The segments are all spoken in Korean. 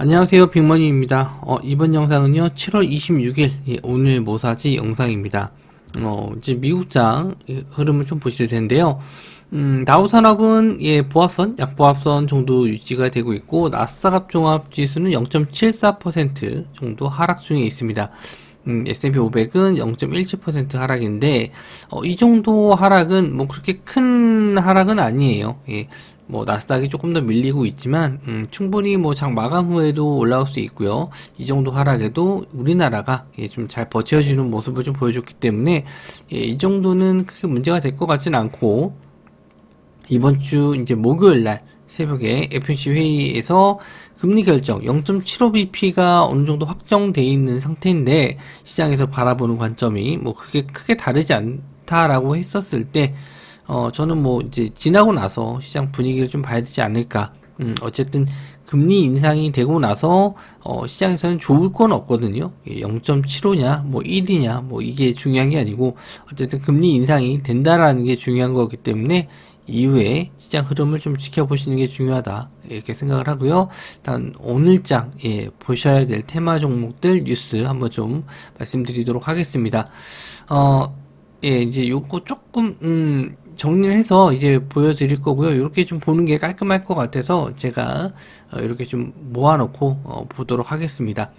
안녕하세요, 빅머니입니다. 이번 영상은요, 7월 26일, 오늘 뭐 사지 영상입니다. 이제 미국장 흐름을 좀 보실 텐데요. 다우산업은, 보합선, 약보합선 정도 유지가 되고 있고, 나스닥 종합지수는 0.74% 정도 하락 중에 있습니다. S&P 500은 0.17% 하락인데, 이 정도 하락은 뭐 그렇게 큰 하락은 아니에요. 뭐 나스닥이 조금 더 밀리고 있지만 충분히 뭐 장 마감 후에도 올라올 수 있고요. 이 정도 하락에도 우리나라가 좀 잘 버텨주는 모습을 좀 보여줬기 때문에 이 정도는 크게 문제가 될 것 같지는 않고, 이번 주 이제 목요일 날 새벽에 FOMC 회의에서 금리 결정 0.75bp가 어느 정도 확정돼 있는 상태인데, 시장에서 바라보는 관점이 뭐 크게 다르지 않다라고 했었을 때, 저는 뭐 이제 지나고 나서 시장 분위기를 좀 봐야 되지 않을까. 어쨌든 금리 인상이 되고 나서 시장에서는 좋을 건 없거든요. 0.75냐, 뭐 1이냐, 뭐 이게 중요한 게 아니고, 어쨌든 금리 인상이 된다라는 게 중요한 거기 때문에 이후에 시장 흐름을 좀 지켜보시는 게 중요하다, 이렇게 생각을 하고요. 일단 오늘장 보셔야 될 테마 종목들 뉴스 한번 좀 말씀드리도록 하겠습니다. 이제 요거 조금 정리를 해서 이제 보여드릴 거고요. 이렇게 좀 보는 게 깔끔할 것 같아서 제가 이렇게 좀 모아놓고 보도록 하겠습니다.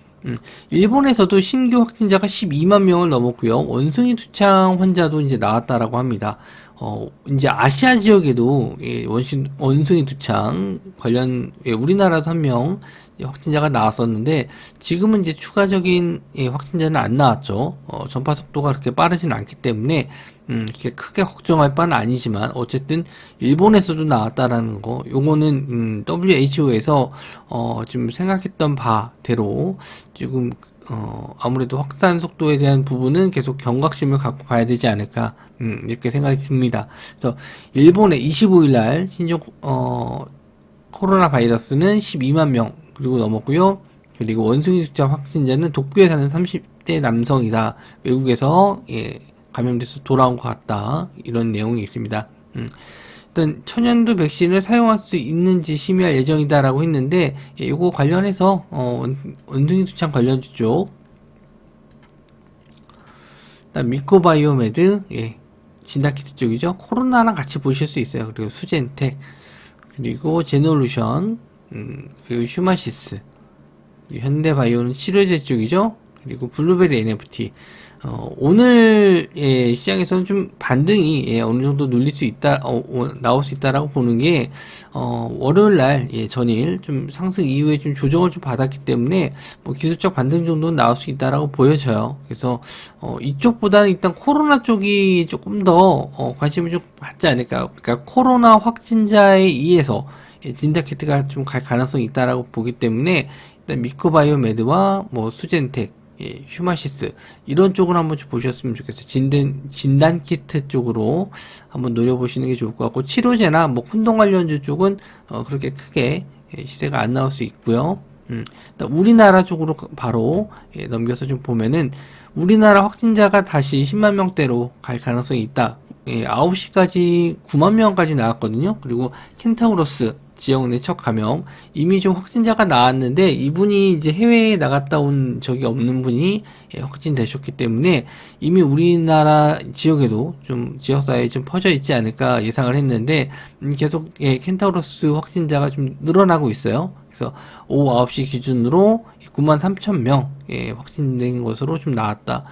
일본에서도 신규 확진자가 12만 명을 넘었고요. 원숭이 투창 환자도 이제 나왔다라고 합니다. 이제 아시아 지역에도 원숭이 투창 관련, 우리나라도 한 명 확진자가 나왔었는데, 지금은 이제 추가적인 확진자는 안 나왔죠. 전파 속도가 그렇게 빠르지는 않기 때문에 이렇게 크게 걱정할 바는 아니지만, 어쨌든 일본에서도 나왔다라는 거, 요거는 WHO에서 지금 생각했던 바대로 지금 아무래도 확산 속도에 대한 부분은 계속 경각심을 갖고 봐야 되지 않을까, 이렇게 생각이 듭니다. 그래서 일본의 25일날 신종 코로나 바이러스는 12만 명 그리고 넘었고요. 그리고 원숭이 숫자 확진자는 도쿄에 사는 30대 남성이다. 외국에서 감염돼서 돌아온 것 같다. 이런 내용이 있습니다. 일단 천연두 백신을 사용할 수 있는지 심의할 예정이다라고 했는데, 이거 관련해서 원숭이 투창 관련주 쪽, 일단 미코바이오메드, 진단키트 쪽이죠. 코로나랑 같이 보실 수 있어요. 그리고 수젠텍, 그리고 제놀루션, 그리고 휴마시스, 현대바이오는 치료제 쪽이죠. 그리고 블루베리 NFT. 오늘 시장에서는 좀 반등이 어느 정도 눌릴 수 있다, 나올 수 있다라고 보는 게, 월요일 날 전일 좀 상승 이후에 좀 조정을 좀 받았기 때문에 뭐 기술적 반등 정도는 나올 수 있다라고 보여져요. 그래서 이쪽보다는 일단 코로나 쪽이 조금 더 관심을 좀 받지 않을까. 그러니까 코로나 확진자에 의해서 진단키트가 좀 갈 가능성이 있다라고 보기 때문에, 일단 미코바이오메드와 뭐 수젠텍, 휴마시스 이런 쪽으로 한번 좀 보셨으면 좋겠어요. 진단키트 쪽으로 한번 노려보시는 게 좋을 것 같고, 치료제나 뭐 혼동 관련주 쪽은 그렇게 크게 시세가 안 나올 수 있고요. 우리나라 쪽으로 바로 넘겨서 좀 보면은, 우리나라 확진자가 다시 10만 명대로 갈 가능성이 있다. 9시까지 9만 명까지 나왔거든요. 그리고 켄타우로스 지역 내 첫 감염, 이미 좀 확진자가 나왔는데, 이분이 이제 해외에 나갔다 온 적이 없는 분이 확진되셨기 때문에 이미 우리나라 지역에도 좀 지역사회에 좀 퍼져 있지 않을까 예상을 했는데, 계속 켄타우로스 확진자가 좀 늘어나고 있어요. 그래서 오후 9시 기준으로 9만 3천 명 확진된 것으로 좀 나왔다.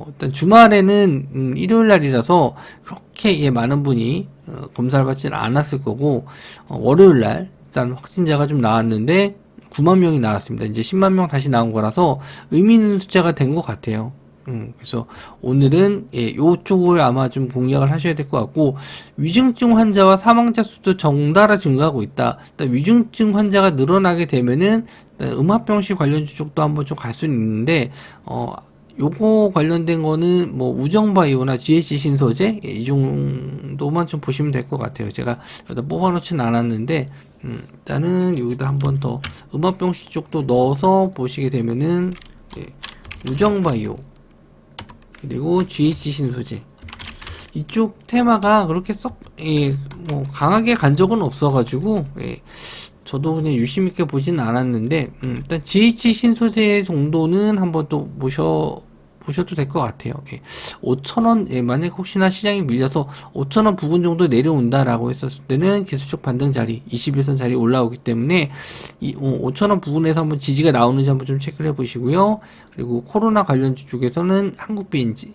일단 주말에는 일요일 날이라서 그렇게 많은 분이 검사를 받지는 않았을 거고, 월요일 날 일단 확진자가 좀 나왔는데 9만 명이 나왔습니다. 이제 10만 명 다시 나온 거라서 의미 있는 숫자가 된 것 같아요. 그래서 오늘은 요쪽을 아마 좀 공략을 하셔야 될 것 같고, 위중증 환자와 사망자 수도 정달아 증가하고 있다. 일단 위중증 환자가 늘어나게 되면은 음압병실 관련주 쪽도 한번 좀 갈 수는 있는데, 요거 관련된 거는 뭐 우정바이오나 GH 신소재, 이 정도만 좀 보시면 될 것 같아요. 제가 여기다 뽑아놓지는 않았는데, 일단은 여기다 한번 더 음압병실 쪽도 넣어서 보시게 되면은, 우정바이오 그리고 GH 신소재, 이쪽 테마가 그렇게 썩 뭐 강하게 간 적은 없어가지고, 저도 그냥 유심 있게 보진 않았는데, 일단 GH 신소재 정도는 한번 또 보셔도 될 것 같아요. 예. 5,000원, 예, 만약 혹시나 시장이 밀려서 5,000원 부근 정도 내려온다라고 했었을 때는 기술적 반등 자리, 21선 자리 올라오기 때문에 이 5,000원 부근에서 한번 지지가 나오는지 한번 좀 체크를 해보시고요. 그리고 코로나 관련주 쪽에서는 한국 BNC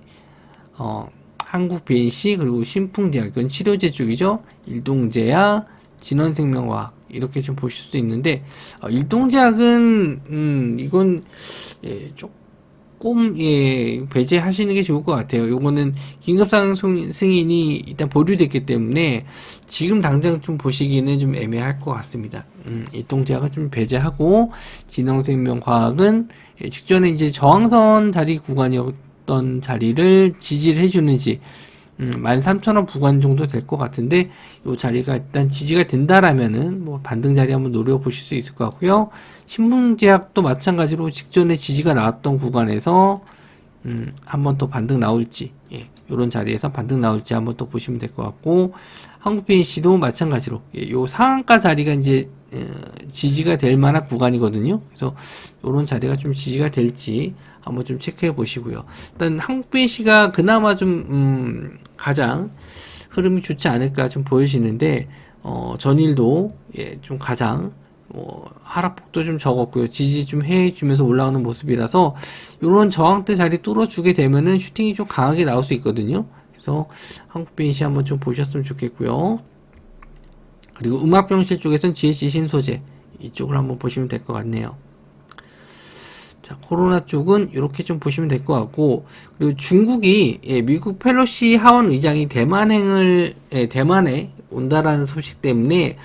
그리고 신풍제약, 이건 치료제 쪽이죠. 일동제약, 진원생명과학 이렇게 좀 보실 수 있는데, 일동제약은 이건 조금 배제하시는 게 좋을 것 같아요. 요거는 긴급상황 승인이 일단 보류됐기 때문에 지금 당장 좀 보시기는 좀 애매할 것 같습니다. 일동제약은 좀 배제하고, 진원생명과학은 직전에 이제 저항선 자리 구간이었던 자리를 지지를 해주는지 13,000원 구간 정도 될 것 같은데, 이 자리가 일단 지지가 된다라면은 뭐 반등 자리 한번 노려보실 수 있을 것 같고요. 신풍제약도 마찬가지로 직전에 지지가 나왔던 구간에서 한번 더 반등 나올지, 이런 자리에서 반등 나올지 한번 또 보시면 될 것 같고, 한국 BNC도 마찬가지로 요 상한가 자리가 이제 지지가 될 만한 구간이거든요. 그래서 이런 자리가 좀 지지가 될지 한번 좀 체크해 보시고요. 일단 한국 BNC가 그나마 좀 가장 흐름이 좋지 않을까 좀 보여지는데, 전일도 좀 가장 하락폭도 좀 적었고요. 지지 좀 해주면서 올라오는 모습이라서 이런 저항대 자리 뚫어주게 되면은 슈팅이 좀 강하게 나올 수 있거든요. 그래서 한국 BNC 한번 좀 보셨으면 좋겠고요. 그리고 음압병실 쪽에서는 GHC 신소재 이쪽을 한번 보시면 될 것 같네요. 자, 코로나 쪽은 이렇게 좀 보시면 될 것 같고, 그리고 중국이 미국 펠로시 하원 의장이 대만에 온다라는 소식 때문에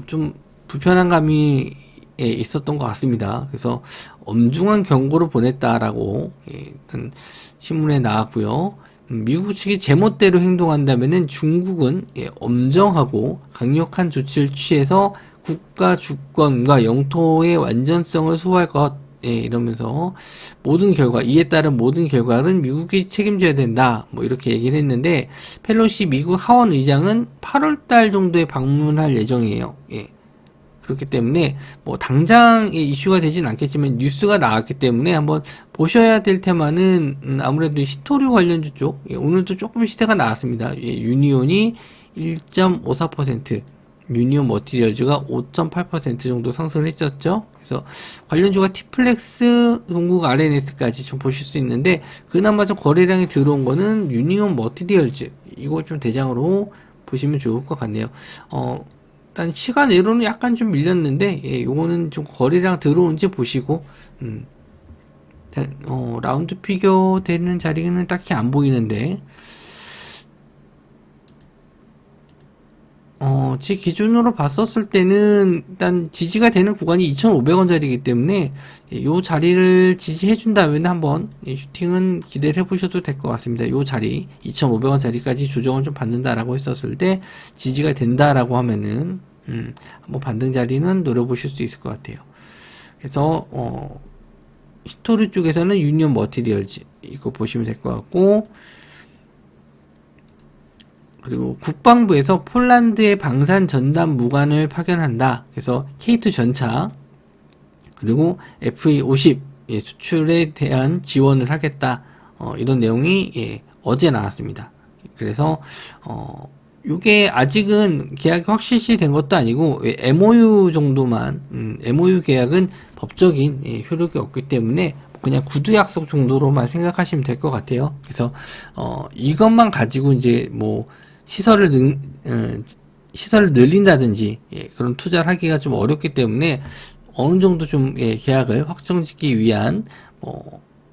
좀 불편한 감이 있었던 것 같습니다. 그래서 엄중한 경고를 보냈다라고 일단 신문에 나왔고요. 미국 측이 제멋대로 행동한다면은 중국은 엄정하고 강력한 조치를 취해서 국가 주권과 영토의 완전성을 소화할 것, 이러면서 모든 결과, 이에 따른 모든 결과는 미국이 책임져야 된다, 뭐 이렇게 얘기를 했는데, 펠로시 미국 하원 의장은 8월달 정도에 방문할 예정이에요. 그렇기 때문에 뭐 당장 이슈가 되진 않겠지만 뉴스가 나왔기 때문에 한번 보셔야 될 테마는 아무래도 히토류 관련주 쪽, 오늘도 조금 시세가 나왔습니다. 유니온이 1.54%, 유니온 머티리얼즈가 5.8% 정도 상승을 했었죠. 그래서 관련주가 티플렉스, 동국 RNS까지 좀 보실 수 있는데, 그나마 좀 거래량이 들어온 거는 유니온 머티리얼즈, 이걸 좀 대장으로 보시면 좋을 것 같네요. 일단 시간외로는 약간 좀 밀렸는데, 요거는 좀 거래량 들어온지 보시고, 라운드 피겨 되는 자리는 딱히 안 보이는데, 제 기준으로 봤었을 때는 일단 지지가 되는 구간이 2,500원짜리이기 때문에 요 자리를 지지해준다면 한번 슈팅은 기대를 해보셔도 될 것 같습니다. 요 자리 2,500원짜리까지 조정을 좀 받는다라고 했었을 때 지지가 된다라고 하면은 한번 반등 자리는 노려보실 수 있을 것 같아요. 그래서 히토리 쪽에서는 유니온 머티리얼즈 이거 보시면 될 것 같고, 그리고 국방부에서 폴란드의 방산 전담 무관을 파견한다. 그래서 K2 전차 그리고 FA50 수출에 대한 지원을 하겠다. 이런 내용이 어제 나왔습니다. 그래서 이게 아직은 계약이 확실시 된 것도 아니고 MOU 정도만, MOU 계약은 법적인 효력이 없기 때문에 그냥 구두 약속 정도로만 생각하시면 될 것 같아요. 그래서 이것만 가지고 이제 뭐 시설을 늘린다든지 그런 투자를 하기가 좀 어렵기 때문에 어느 정도 좀 계약을 확정짓기 위한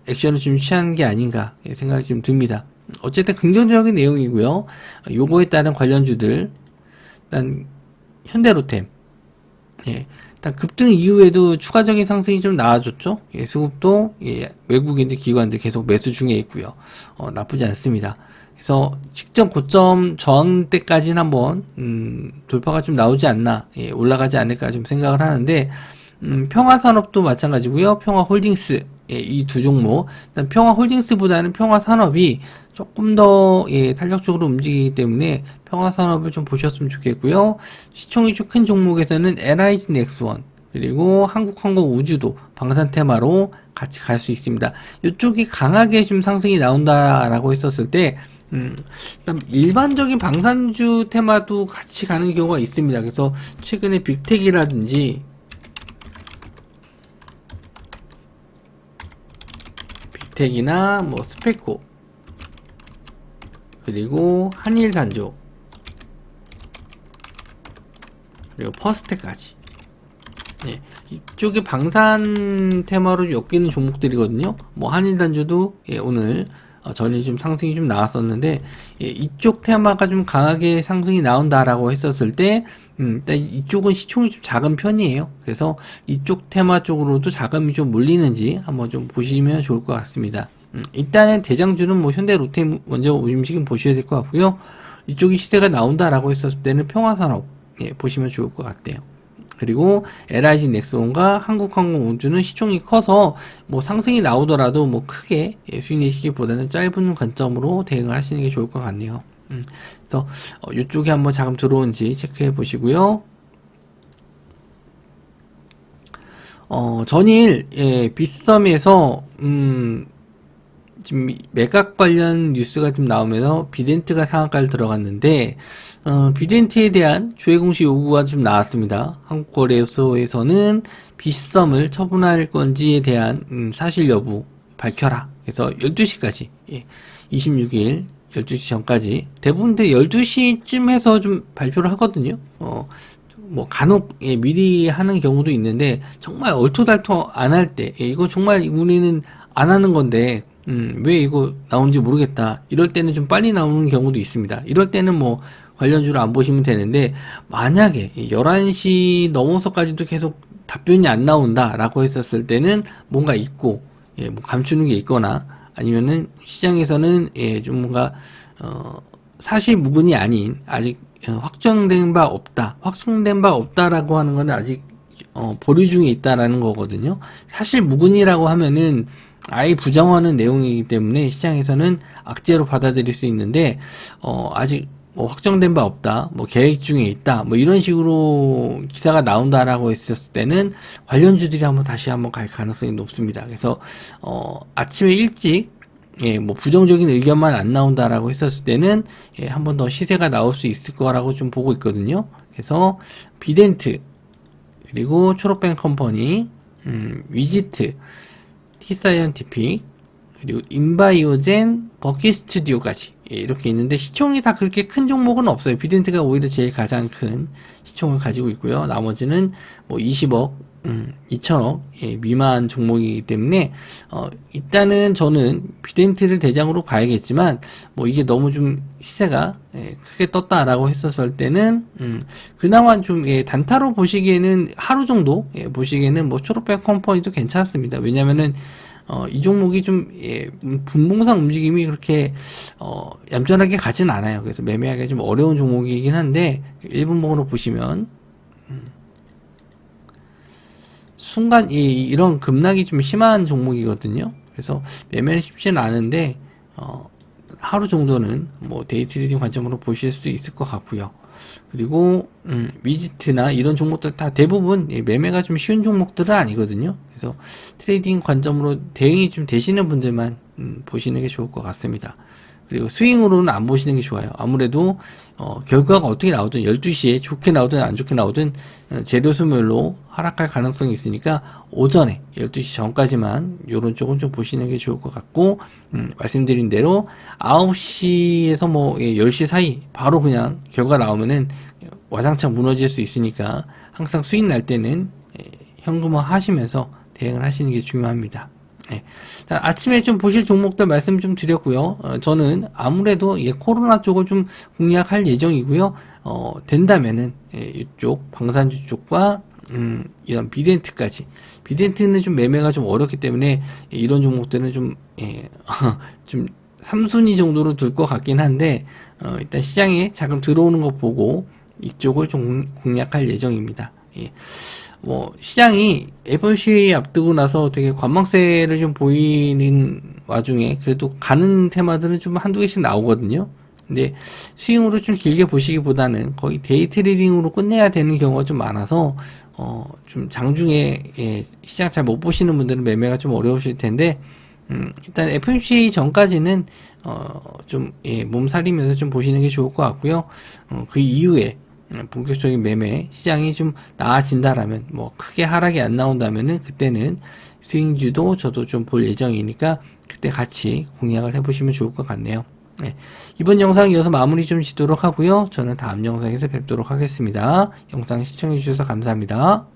액션을 좀 취하는 게 아닌가 생각이 좀 듭니다. 어쨌든 긍정적인 내용이고요. 요거에 따른 관련주들, 일단 현대로템, 일단 급등 이후에도 추가적인 상승이 좀 나와줬죠. 수급도 외국인들 기관들 계속 매수 중에 있고요. 나쁘지 않습니다. 그래서 직전 고점 저항대까지는 한번 돌파가 좀 나오지 않나, 올라가지 않을까 좀 생각을 하는데, 평화산업도 마찬가지고요. 평화홀딩스 이 두 종목, 일단 평화홀딩스보다는 평화산업이 조금 더 탄력적으로 움직이기 때문에 평화산업을 좀 보셨으면 좋겠고요. 시총이 좀 큰 종목에서는 LIG 넥스원 그리고 한국항공우주도 방산 테마로 같이 갈 수 있습니다. 이쪽이 강하게 지금 상승이 나온다라고 했었을 때 일단 일반적인 방산주 테마도 같이 가는 경우가 있습니다. 그래서 최근에 빅텍이라든지 빅텍이나 뭐 스페코 그리고 한일산조 그리고 퍼스텍까지 이쪽에 방산 테마로 엮이는 종목들이거든요. 뭐 한일단주도 오늘 전일 좀 상승이 좀 나왔었는데 이쪽 테마가 좀 강하게 상승이 나온다라고 했었을 때 일단 이쪽은 시총이 좀 작은 편이에요. 그래서 이쪽 테마 쪽으로도 자금이 좀 몰리는지 한번 좀 보시면 좋을 것 같습니다. 일단은 대장주는 뭐 현대 롯데 먼저 움직임 보셔야 될 것 같고요. 이쪽이 시세가 나온다라고 했었을 때는 평화산업 보시면 좋을 것 같아요. 그리고 LIG 넥스원과 한국항공우주는 시총이 커서 뭐 상승이 나오더라도 뭐 크게 수익 내시기보다는 짧은 관점으로 대응을 하시는 게 좋을 것 같네요. 그래서 이쪽에 한번 자금 들어온지 체크해 보시고요. 전일 빗썸에서 지금 매각 관련 뉴스가 좀 나오면서 비덴트가 상한가를 들어갔는데 비덴트에 대한 조회 공시 요구가 좀 나왔습니다. 한국거래소에서는 빗썸을 처분할 건지에 대한 사실 여부 밝혀라. 그래서 12시까지 26일 12시 전까지 대부분들 12시쯤 해서 좀 발표를 하거든요. 뭐 간혹 미리 하는 경우도 있는데 정말 얼토달토 안 할 때 이거 정말 우리는 안 하는 건데 왜 이거 나오는지 모르겠다. 이럴 때는 좀 빨리 나오는 경우도 있습니다. 이럴 때는 뭐 관련주를 안 보시면 되는데 만약에 11시 넘어서까지도 계속 답변이 안 나온다 라고 했었을 때는 뭔가 있고 뭐 감추는 게 있거나 아니면은 시장에서는 좀 뭔가 사실 무근이 아닌 아직 확정된 바 없다라고 하는 거는 아직 보류 중에 있다라는 거거든요. 사실 무근이라고 하면은 아예 부정하는 내용이기 때문에 시장에서는 악재로 받아들일 수 있는데 아직 뭐 확정된 바 없다, 뭐 계획 중에 있다, 뭐 이런 식으로 기사가 나온다라고 했었을 때는 관련주들이 다시 한번 갈 가능성이 높습니다. 그래서 아침에 일찍 뭐 부정적인 의견만 안 나온다라고 했었을 때는 한 번 더 시세가 나올 수 있을 거라고 좀 보고 있거든요. 그래서 비덴트 그리고 초록뱅 컴퍼니, 위지트, 티사이언티픽 그리고 인바이오젠, 버킷 스튜디오까지 이렇게 있는데 시총이 다 그렇게 큰 종목은 없어요. 비덴트가 오히려 제일 가장 큰 시총을 가지고 있고요. 나머지는 뭐 20억, 2천억 미만 종목이기 때문에 일단은 저는 비덴트를 대장으로 봐야겠지만 뭐 이게 너무 좀 시세가 크게 떴다라고 했었을 때는 그나마 좀 단타로 보시기에는 하루 정도 보시기에는 뭐 초록백 컴퍼니도 괜찮습니다. 왜냐면은 이 종목이 좀 분봉상 움직임이 그렇게 얌전하게 가진 않아요. 그래서 매매하기가 좀 어려운 종목이긴 한데 1분봉으로 보시면 순간 이런 급락이 좀 심한 종목이거든요. 그래서 매매는 쉽지는 않은데 하루 정도는 뭐 데이 트레이딩 관점으로 보실 수 있을 것 같고요. 그리고 위지트나 이런 종목들 다 대부분 매매가 좀 쉬운 종목들은 아니거든요. 그래서 트레이딩 관점으로 대응이 좀 되시는 분들만 보시는 게 좋을 것 같습니다. 그리고 스윙으로는 안 보시는 게 좋아요. 아무래도 결과가 어떻게 나오든 12시에 좋게 나오든 안 좋게 나오든 재료 소멸로 하락할 가능성이 있으니까 오전에 12시 전까지만 이런 쪽은 좀 보시는 게 좋을 것 같고 말씀드린 대로 9시에서 뭐 10시 사이 바로 그냥 결과 나오면은 와장창 무너질 수 있으니까 항상 수익 날 때는 현금화 하시면서 대응을 하시는 게 중요합니다. 아침에 좀 보실 종목들 말씀 좀 드렸고요. 저는 아무래도 코로나 쪽을 좀 공략할 예정이고요. 된다면은 이쪽 방산주 쪽과 이런 비덴트까지. 비덴트는 좀 매매가 좀 어렵기 때문에 이런 종목들은 좀 3순위 정도로 둘 것 같긴 한데 일단 시장에 자금 들어오는 거 보고 이쪽을 좀 공략할 예정입니다. 시장이 FOMC 앞두고 나서 되게 관망세를 좀 보이는 와중에 그래도 가는 테마들은 좀 한두 개씩 나오거든요. 근데 스윙으로 좀 길게 보시기보다는 거의 데이 트레이딩으로 끝내야 되는 경우가 좀 많아서 좀 장중에 시장 잘 못 보시는 분들은 매매가 좀 어려우실 텐데 일단 FOMC 전까지는 몸살리면서 좀 보시는 게 좋을 것 같고요. 그 이후에 본격적인 매매 시장이 좀 나아진다라면 크게 하락이 안 나온다면은 그때는 스윙주도 저도 좀 볼 예정이니까 그때 같이 공략을 해보시면 좋을 것 같네요. 네, 이번 영상 이어서 마무리 좀 짓도록 하고요. 저는 다음 영상에서 뵙도록 하겠습니다. 영상 시청해주셔서 감사합니다.